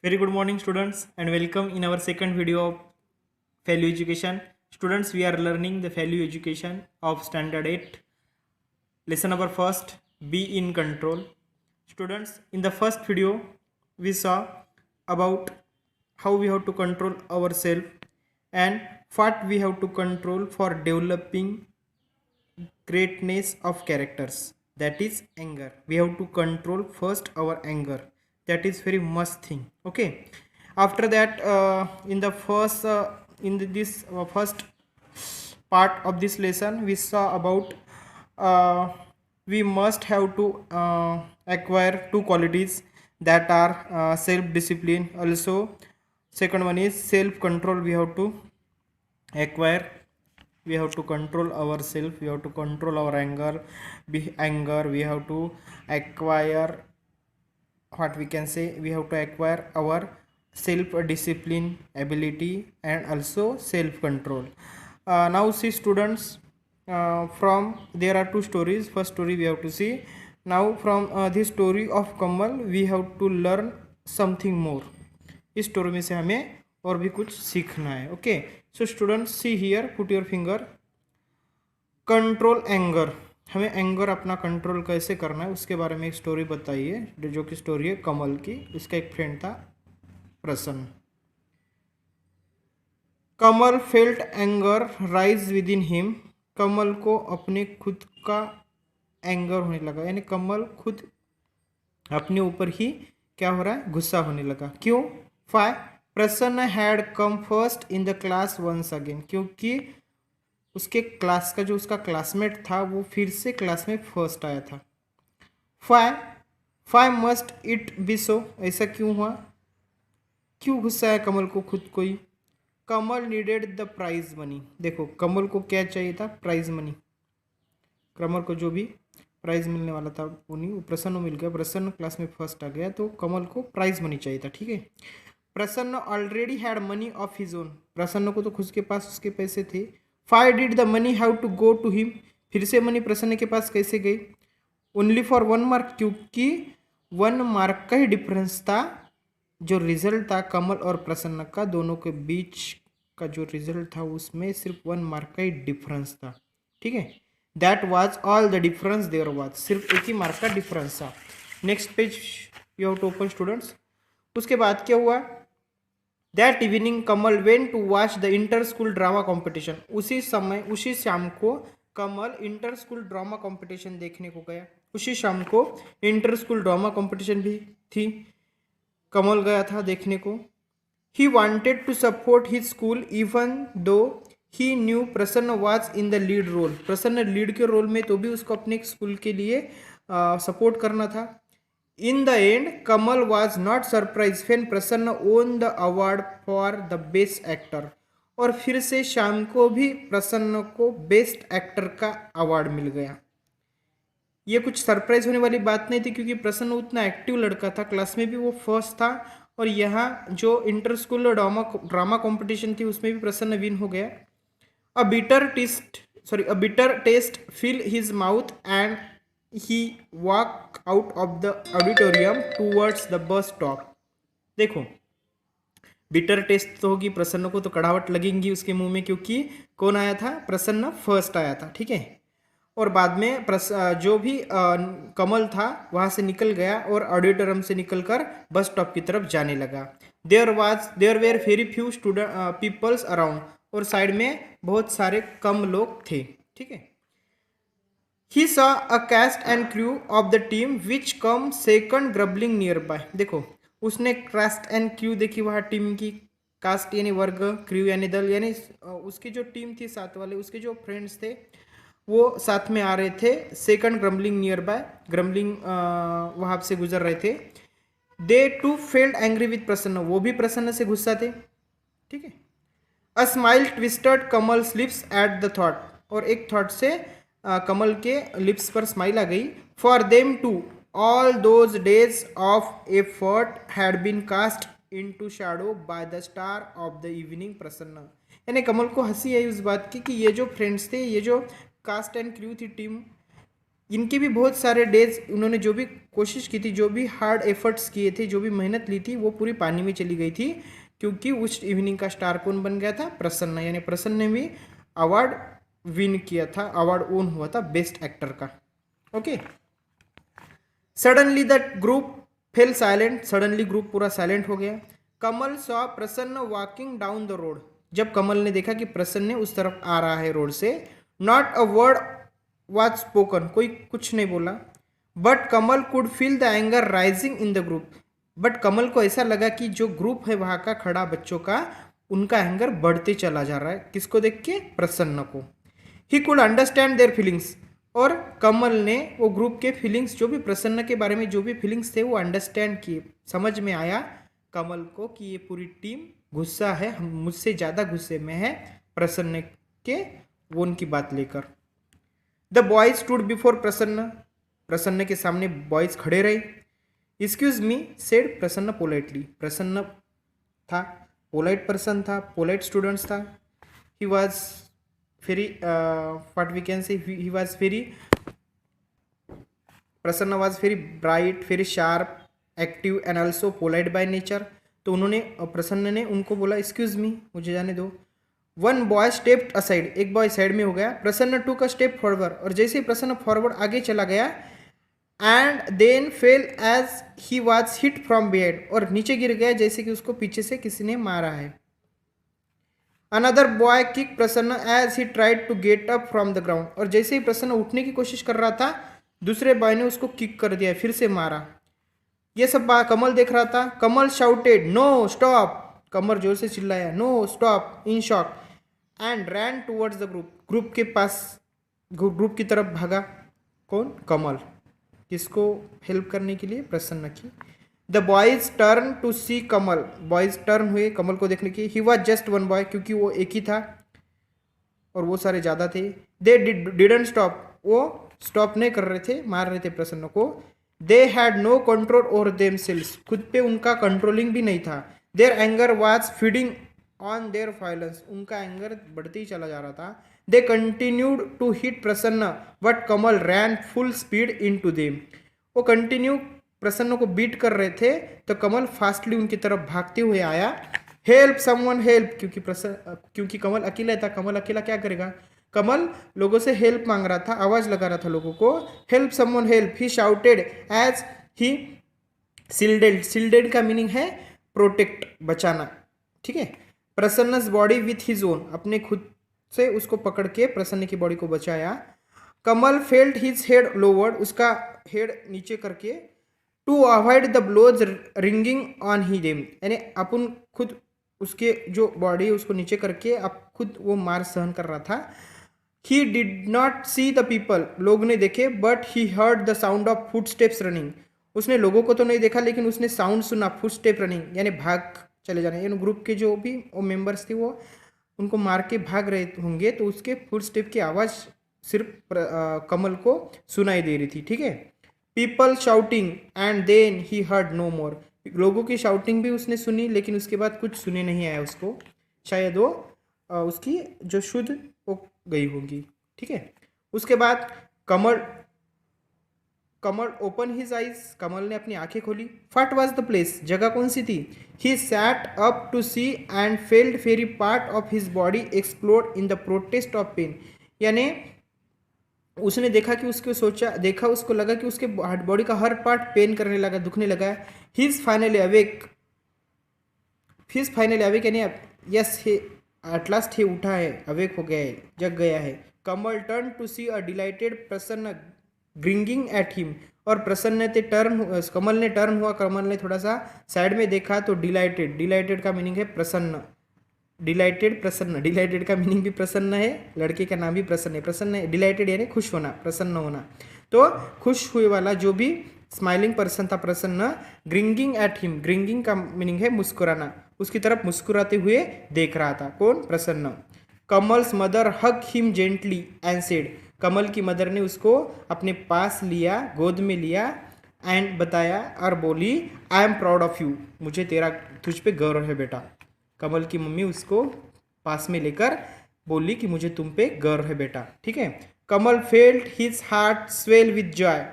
Very good morning, students, and welcome in our second video of value education. Students, we are learning the value education of standard 8. Lesson number first, be in control. Students, in the first video, we saw about how we have to control ourselves and what we have to control for developing greatness of characters, that is anger. We have to control first our anger, that is very must thing. Okay, after that in the first this first part of this lesson we saw about uh, we must have to acquire two qualities, that are self discipline, also second one is self control. We have to acquire, we have to control ourselves, we have to control our anger, we have to acquire, what we can say, we have to acquire our self discipline ability and also self control. Now see students, from there are two stories. First story we have to see. Now from this story of Kamal we have to learn something more. इस story में से हमें और भी कुछ सीखना है. Okay, so students see here, put your finger. Control anger, हमें एंगर अपना कंट्रोल कैसे करना है उसके बारे में एक स्टोरी बताइए, जो कि स्टोरी है कमल की. इसका एक फ्रेंड था Prasanna. Kamal felt anger rise within him. Kamal को अपने खुद का एंगर होने लगा, यानी कमल खुद अपने ऊपर ही क्या हो रहा है, गुस्सा होने लगा. क्यों? Why Prasanna had come first in the class once again. क्योंकि उसके क्लास का जो उसका क्लासमेट था वो फिर से क्लास में फर्स्ट आया था. Fie fie must it be so. ऐसा क्यों हुआ, क्यों गुस्सा है कमल को खुद को ही. कमल नीडेड द प्राइज मनी. देखो कमल को क्या चाहिए था, प्राइज मनी. कमल को जो भी प्राइज मिलने वाला था वो नहीं, वो प्रसन्न मिल गया. प्रसन्न क्लास में फर्स्ट आ गया तो कमल को प्राइज मनी चाहिए था. ठीक है, Prasanna already had money of his own. Prasanna को तो खुद के पास उसके पैसे थे. Why did the money have to go to him. फिर से मनी प्रसन्न के पास कैसे गई. Only for 1 mark. क्योंकि 1 मार्क का ही डिफरेंस था. जो रिजल्ट था कमल और प्रसन्न का, दोनों के बीच का जो रिजल्ट था उसमें सिर्फ 1 मार्क का ही डिफरेंस था. ठीक है, that was all the difference there was. सिर्फ एक ही मार्क का डिफरेंस था. Next page you have to open students. उसके बाद क्या हुआ, that evening Kamal went to watch the inter school drama competition. उसी समय उसी शाम को Kamal inter school drama competition देखने को गया. उसी शाम को इंटर स्कूल ड्रामा कॉम्पिटिशन भी थी, कमल गया था देखने को. He wanted to support his school even though he knew Prasanna was in the lead role. Prasanna lead के रोल में तो भी उसको अपने स्कूल के लिए सपोर्ट करना था. In the end Kamal was not surprise when Prasanna won the award for the best actor. और फिर से शाम को भी प्रसन्न को बेस्ट एक्टर का अवार्ड मिल गया. ये कुछ सरप्राइज होने वाली बात नहीं थी, क्योंकि प्रसन्न उतना एक्टिव लड़का था, क्लास में भी वो फर्स्ट था. और यहाँ जो इंटर स्कूल ड्रामा कॉम्पिटिशन थी उसमें भी प्रसन्न विन हो गया. A bitter taste fill his mouth and he walk out of the auditorium towards the bus stop. देखो बिटर टेस्ट तो होगी, प्रसन्न को तो कड़ावट लगेंगी उसके मुंह में, क्योंकि कौन आया था, प्रसन्न फर्स्ट आया था. ठीक है, और बाद में जो भी कमल था वहाँ से निकल गया और ऑडिटोरियम से निकलकर बस स्टॉप की तरफ जाने लगा. There were very few student peoples around. और साइड में बहुत सारे कम लोग थे. ठीक है, he saw a cast and crew of the team which come second grumbling near by. देखो उसने कास्ट एंड क्रू देखी वहाँ टीम की. कास्ट यानी वर्ग, क्रू यानी दल, यानी उसकी जो टीम थी साथ वाले, उसके जो फ्रेंड्स थे वो साथ में आ रहे थे. Second grumbling near by, grumbling वहाँ से गुजर रहे थे. दे टू फेल्ड एंग्री विथ प्रसन्न. वो भी प्रसन्न से गुस्सा थे. ठीक है, a smile twisted Kamal lips at the thought. और एक थॉट से कमल के लिप्स पर स्माइल आ गई. For them too all those days of effort had been cast into shadow by the star of the evening Prasanna. यानी कमल को हंसी आई उस बात की कि ये जो फ्रेंड्स थे, ये जो कास्ट एंड क्रू थी टीम, इनके भी बहुत सारे डेज, उन्होंने जो भी कोशिश की थी, जो भी हार्ड एफर्ट्स किए थे, जो भी मेहनत ली थी, वो पूरी पानी में चली गई थी, क्योंकि उस इवनिंग का स्टार कौन बन गया था? प्रसन्न। यानी प्रसन्न ने भी अवार्ड विन किया था, अवार्ड ओन हुआ था बेस्ट एक्टर का। Okay. Suddenly the group fail silent, suddenly group पूरा साइलेंट हो गया। कमल सॉ प्रसन्न वॉकिंग डाउन द रोड, जब कमल ने देखा कि प्रसन्न उस तरफ आ रहा है रोड से, not a word was spoken, कोई कुछ नहीं बोला। But Kamal could feel the anger rising in the group, but Kamal को ऐसा लगा कि जो ग्रुप है वहाँ का खड़ा बच्चों का, उनका एंगर बढ़ते चला जा रहा है। किसको देख के? प्रसन्न को। He could understand their feelings, और कमल ने वो ग्रुप के फीलिंग्स, जो भी प्रसन्न के बारे में जो भी फीलिंग्स थे, वो अंडरस्टैंड किए। समझ में आया कमल को कि ये पूरी टीम गुस्सा है, मुझसे ज़्यादा गुस्से में है प्रसन्न के, वो उनकी बात लेकर। द बॉयज स्टूड बिफोर प्रसन्न, प्रसन्न के सामने बॉयज खड़े रहे। Excuse me said Prasanna politely, Prasanna था, पोलाइट पर्सन था, पोलाइट स्टूडेंट्स था। He was very what we can say, he was very, Prasanna was very bright, very sharp, active and also polite by nature. तो उन्होंने, प्रसन्न ने उनको बोला एक्सक्यूज मी, मुझे जाने दो। वन बॉय स्टेप्ड असाइड, एक बॉय साइड में हो गया। प्रसन्न टूक अ स्टेप फॉरवर्ड, और जैसे ही प्रसन्न फॉरवर्ड आगे चला गया, and then fell as he was hit from behind, और नीचे गिर गया जैसे कि उसको पीछे से किसी ने मारा है। Another boy kick Prasanna as he tried to get up from the ground, और जैसे ही प्रसन्न उठने की कोशिश कर रहा था, दूसरे बॉय ने उसको किक कर दिया, फिर से मारा। ये सब बात कमल देख रहा था। Kamal shouted no stop, Kamal जोर से चिल्लाया no stop in shock, and ran towards the group, group के पास, ग्रुप की तरफ भागा। कौन? कमल। किसको हेल्प करने के लिए? प्रसन्न की। The boys turn to see Kamal, boys turn हुए कमल को देखने के। He was just one boy, क्योंकि वो एक ही था और वो सारे ज़्यादा थे। दे डिडंट स्टॉप, वो स्टॉप नहीं कर रहे थे, मार रहे थे प्रसन्न को। They had no control over themselves, खुद पे उनका कंट्रोलिंग भी नहीं था। Their anger was feeding on their violence, उनका एंगर बढ़ते ही चला जा रहा था। They continued to hit Prasanna but Kamal ran full speed into them, वो कंटिन्यू प्रसन्न को बीट कर रहे थे, तो कमल फास्टली उनकी तरफ भागते हुए आया। हेल्प समवन हेल्प, क्योंकि कमल अकेला था। कमल अकेला क्या करेगा? कमल लोगों से हेल्प मांग रहा था, आवाज़ लगा रहा था लोगों को, help someone help. He shouted as he shielded, shielded का मीनिंग है प्रोटेक्ट, बचाना, ठीक है। Prasanna's body with his own, अपने खुद से उसको पकड़ के प्रसन्न की बॉडी को बचाया। Kamal felt his head lowered, उसका हेड नीचे करके, to avoid the blows ringing on he them, यानी अपन खुद उसके जो बॉडी है उसको नीचे करके अब खुद वो मार सहन कर रहा था। He did not see the people, लोग नहीं देखे, but he heard the sound of foot steps running, उसने लोगों को तो नहीं देखा लेकिन उसने साउंड सुना, फुट स्टेप रनिंग, यानी भाग चले जाने, यानी ग्रुप के जो भी वो मेंबर्स थे वो उनको मार के भाग रहे होंगे, तो उसके फुट स्टेप की आवाज़ सिर्फ कमल को सुनाई दे रही थी, ठीक है। People shouting and then he heard no more, लोगों की शाउटिंग भी उसने सुनी लेकिन उसके बाद कुछ सुने नहीं आया उसको, शायद वो उसकी जो शुद्ध वो गई होगी, ठीक है। उसके बाद कमल ओपन हिज आइज, कमल ने अपनी आंखें खोली। व्हाट वाज द प्लेस, जगह कौन सी थी? He sat up to see and felt very part of his body explode in the protest of pain, यानी उसने देखा कि उसको लगा कि उसके बॉडी का हर पार्ट पेन करने लगा, दुखने लगा। ही इज फाइनली अवेक, यानी यस ही एट लास्ट ही उठा है, अवेक हो गया है, जग गया है। Kamal turn to see a delighted Prasanna grinning at him, और प्रसन्न ने कमल ने टर्न हुआ, कमल ने थोड़ा सा साइड में देखा तो डिलाइटेड का मीनिंग है प्रसन्न, डिलाइटेड का मीनिंग भी प्रसन्न है, लड़के का नाम भी प्रसन्न है, डिलाइटेड यानी खुश होना, प्रसन्न होना, तो खुश हुए वाला जो भी स्माइलिंग पर्सन था प्रसन्न। ग्रिंगिंग एट हिम, ग्रिंगिंग का मीनिंग है मुस्कुराना, उसकी तरफ मुस्कुराते हुए देख रहा था, कौन? Prasanna. Kamal's mother hug him gently and said, Kamal की मदर ने उसको अपने पास लिया, गोद में लिया, एंड बताया और बोली I am proud of you, मुझे तुझ पे गर्व है बेटा। कमल की मम्मी उसको पास में लेकर बोली कि मुझे तुम पे गर्व है बेटा, ठीक है। Kamal felt his heart swell with joy.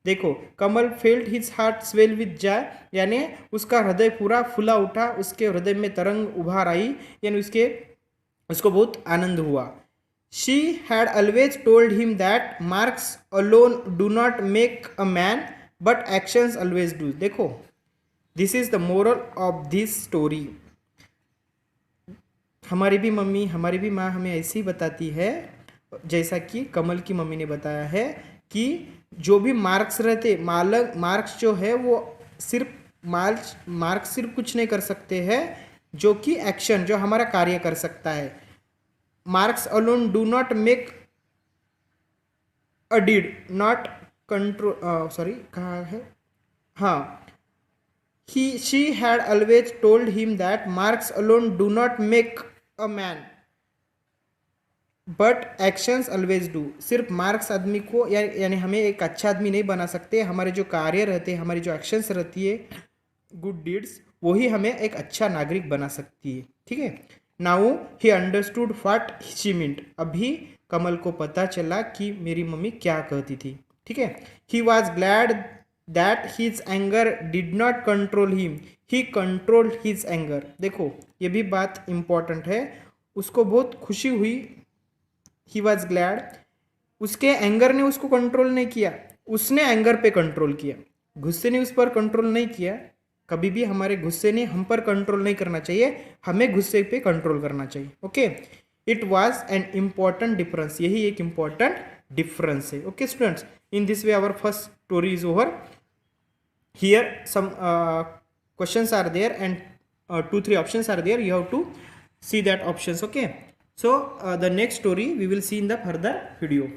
देखो, Kamal felt his heart swell with joy, यानी उसका हृदय पूरा फूला उठा, उसके हृदय में तरंग उभार आई, यानी उसको बहुत आनंद हुआ। She had always told him that marks alone do not make a man but actions always do. देखो, this is the moral of this story. हमारी भी मम्मी, हमारी भी माँ हमें ऐसे ही बताती है, जैसा कि कमल की मम्मी ने बताया है कि जो भी मार्क्स रहते, मार्क्स जो है वो सिर्फ मार्क्स सिर्फ कुछ नहीं कर सकते हैं, जो कि एक्शन, जो हमारा कार्य कर सकता है। Marks alone do not make a deed, not control, sorry कहाँ है, हाँ, she had always told him that marks alone do not make a man but actions always do. सिर्फ मार्क्स आदमी को यानी हमें एक अच्छा आदमी नहीं बना सकते, हमारे जो कार्य रहते हैं, हमारी जो एक्शंस रहती है, गुड डीड्स, वही हमें एक अच्छा नागरिक बना सकती है। ठीक है, now he understood what she meant. अभी कमल को पता चला कि मेरी मम्मी क्या कहती थी। ठीक है, he was glad that his anger did not control him, he controlled his anger. देखो, ये भी बात इंपॉर्टेंट है, उसको बहुत खुशी हुई। ही वॉज ग्लैड, उसके एंगर ने उसको कंट्रोल नहीं किया, उसने एंगर पे कंट्रोल किया, गुस्से ने उस पर कंट्रोल नहीं किया। कभी भी हमारे गुस्से ने हम पर कंट्रोल नहीं करना चाहिए, हमें गुस्से पे कंट्रोल करना चाहिए। Okay, it was an important difference, यही एक इम्पॉर्टेंट डिफरेंस है। Okay students, in this way our first story is over. Here some questions are there and 2-3 options are there, you have to see that options. Okay, so the next story we will see in the further video.